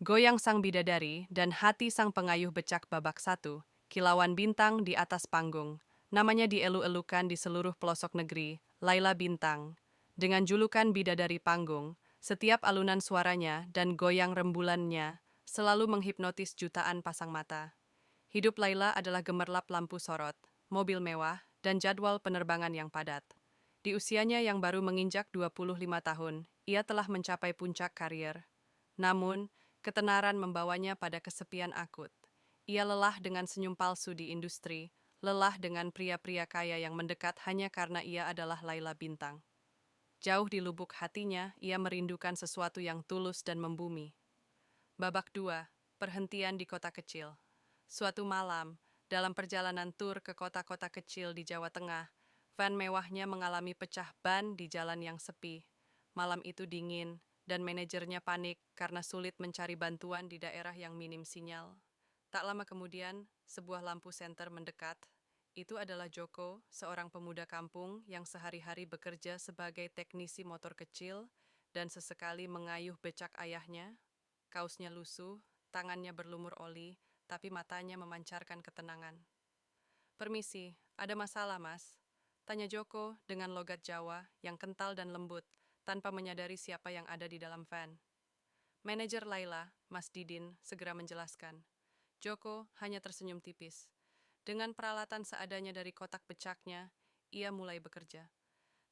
Goyang sang bidadari dan hati sang pengayuh becak babak satu, kilauan bintang di atas panggung. Namanya dielu-elukan di seluruh pelosok negeri, Laila Bintang. Dengan julukan bidadari panggung, setiap alunan suaranya dan goyang rembulannya selalu menghipnotis jutaan pasang mata. Hidup Laila adalah gemerlap lampu sorot, mobil mewah, dan jadwal penerbangan yang padat. Di usianya yang baru menginjak 25 tahun, ia telah mencapai puncak karier. Namun, ketenaran membawanya pada kesepian akut. Ia lelah dengan senyum palsu di industri, lelah dengan pria-pria kaya yang mendekat hanya karena ia adalah Laila Bintang. Jauh di lubuk hatinya, ia merindukan sesuatu yang tulus dan membumi. Babak 2, perhentian di kota kecil. Suatu malam, dalam perjalanan tur ke kota-kota kecil di Jawa Tengah, van mewahnya mengalami pecah ban di jalan yang sepi. Malam itu dingin, dan manajernya panik karena sulit mencari bantuan di daerah yang minim sinyal. Tak lama kemudian, sebuah lampu senter mendekat. Itu adalah Joko, seorang pemuda kampung yang sehari-hari bekerja sebagai teknisi motor kecil dan sesekali mengayuh becak ayahnya. Kaosnya lusuh, tangannya berlumur oli, tapi matanya memancarkan ketenangan. "Permisi, ada masalah, Mas?" Tanya Joko dengan logat Jawa yang kental dan lembut, tanpa menyadari siapa yang ada di dalam van. Manajer Laila, Mas Didin, segera menjelaskan. Joko hanya tersenyum tipis. Dengan peralatan seadanya dari kotak becaknya, ia mulai bekerja.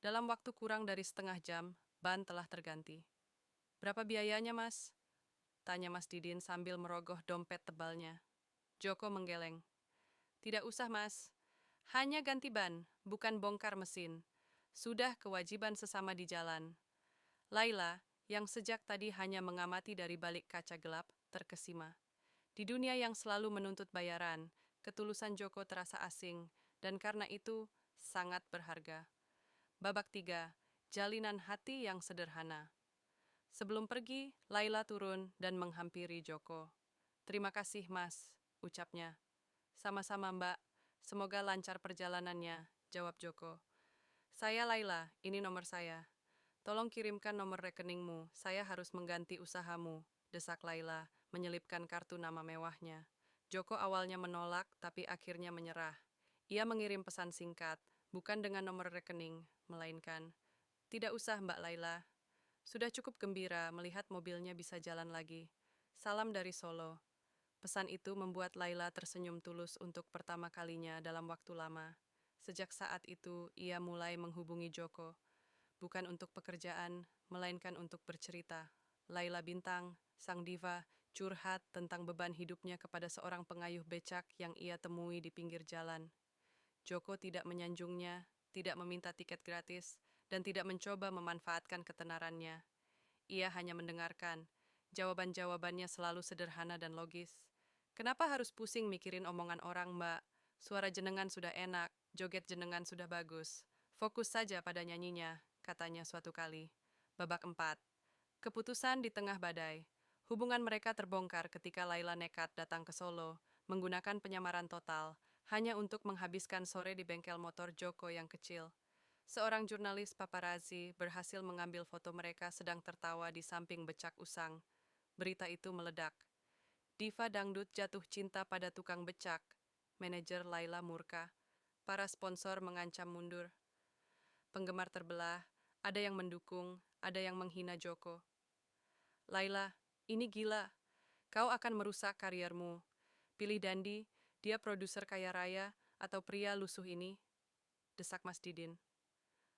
Dalam waktu kurang dari setengah jam, ban telah terganti. "Berapa biayanya, Mas?" Tanya Mas Didin sambil merogoh dompet tebalnya. Joko menggeleng. "Tidak usah, Mas. Hanya ganti ban, bukan bongkar mesin. Sudah kewajiban sesama di jalan." Laila, yang sejak tadi hanya mengamati dari balik kaca gelap, terkesima. Di dunia yang selalu menuntut bayaran, ketulusan Joko terasa asing, dan karena itu sangat berharga. Babak 3, jalinan hati yang sederhana. Sebelum pergi, Laila turun dan menghampiri Joko. "Terima kasih, Mas," ucapnya. "Sama-sama, Mbak. Semoga lancar perjalanannya," jawab Joko. "Saya Laila, ini nomor saya. Tolong kirimkan nomor rekeningmu, saya harus mengganti usahamu," desak Laila, menyelipkan kartu nama mewahnya. Joko awalnya menolak, tapi akhirnya menyerah. Ia mengirim pesan singkat, bukan dengan nomor rekening, melainkan, "Tidak usah, Mbak Laila. Sudah cukup gembira melihat mobilnya bisa jalan lagi. Salam dari Solo." Pesan itu membuat Laila tersenyum tulus untuk pertama kalinya dalam waktu lama. Sejak saat itu, ia mulai menghubungi Joko. Bukan untuk pekerjaan, melainkan untuk bercerita. Laila Bintang, sang diva, curhat tentang beban hidupnya kepada seorang pengayuh becak yang ia temui di pinggir jalan. Joko tidak menyanjungnya, tidak meminta tiket gratis, dan tidak mencoba memanfaatkan ketenarannya. Ia hanya mendengarkan. Jawaban-jawabannya selalu sederhana dan logis. "Kenapa harus pusing mikirin omongan orang, Mbak? Suara jenengan sudah enak, joget jenengan sudah bagus. Fokus saja pada nyanyinya," katanya suatu kali. Babak 4. Keputusan di tengah badai. Hubungan mereka terbongkar ketika Laila nekat datang ke Solo, menggunakan penyamaran total, hanya untuk menghabiskan sore di bengkel motor Joko yang kecil. Seorang jurnalis paparazzi berhasil mengambil foto mereka sedang tertawa di samping becak usang. Berita itu meledak. Diva dangdut jatuh cinta pada tukang becak. Manajer Laila murka. Para sponsor mengancam mundur. Penggemar terbelah. Ada yang mendukung, ada yang menghina Joko. "Laila, ini gila. Kau akan merusak kariermu. Pilih Dandi, dia produser kaya raya, atau pria lusuh ini," desak Mas Didin.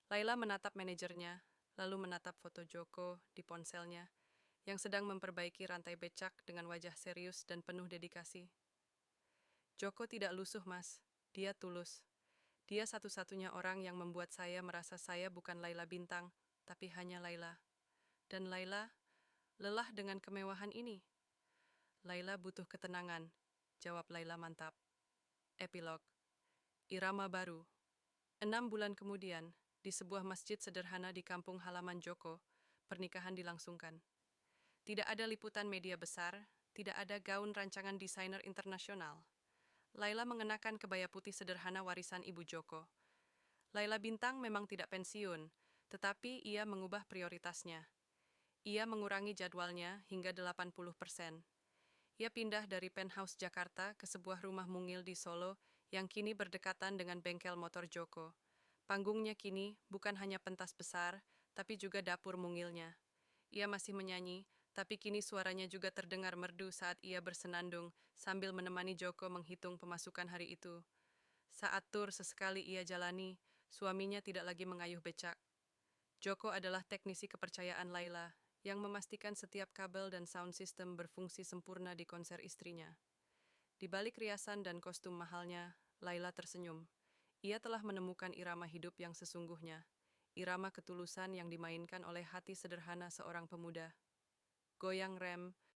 Laila menatap manajernya, lalu menatap foto Joko di ponselnya, yang sedang memperbaiki rantai becak dengan wajah serius dan penuh dedikasi. "Joko tidak lusuh, Mas. Dia tulus. Dia satu-satunya orang yang membuat saya merasa saya bukan Laila Bintang, tapi hanya Laila. Dan Laila lelah dengan kemewahan ini." "Laila butuh ketenangan," jawab Laila mantap. Epilog. Irama baru. 6 bulan kemudian, di sebuah masjid sederhana di kampung halaman Joko, pernikahan dilangsungkan. Tidak ada liputan media besar, tidak ada gaun rancangan desainer internasional. Laila mengenakan kebaya putih sederhana warisan ibu Joko. Laila Bintang memang tidak pensiun, tetapi ia mengubah prioritasnya. Ia mengurangi jadwalnya hingga 80%. Ia pindah dari penthouse Jakarta ke sebuah rumah mungil di Solo yang kini berdekatan dengan bengkel motor Joko. Panggungnya kini bukan hanya pentas besar, tapi juga dapur mungilnya. Ia masih menyanyi, tapi kini suaranya juga terdengar merdu saat ia bersenandung sambil menemani Joko menghitung pemasukan hari itu. Saat tur sesekali ia jalani, suaminya tidak lagi mengayuh becak. Joko adalah teknisi kepercayaan Laila, yang memastikan setiap kabel dan sound system berfungsi sempurna di konser istrinya. Di balik riasan dan kostum mahalnya, Laila tersenyum. Ia telah menemukan irama hidup yang sesungguhnya, irama ketulusan yang dimainkan oleh hati sederhana seorang pemuda. Goyang rem,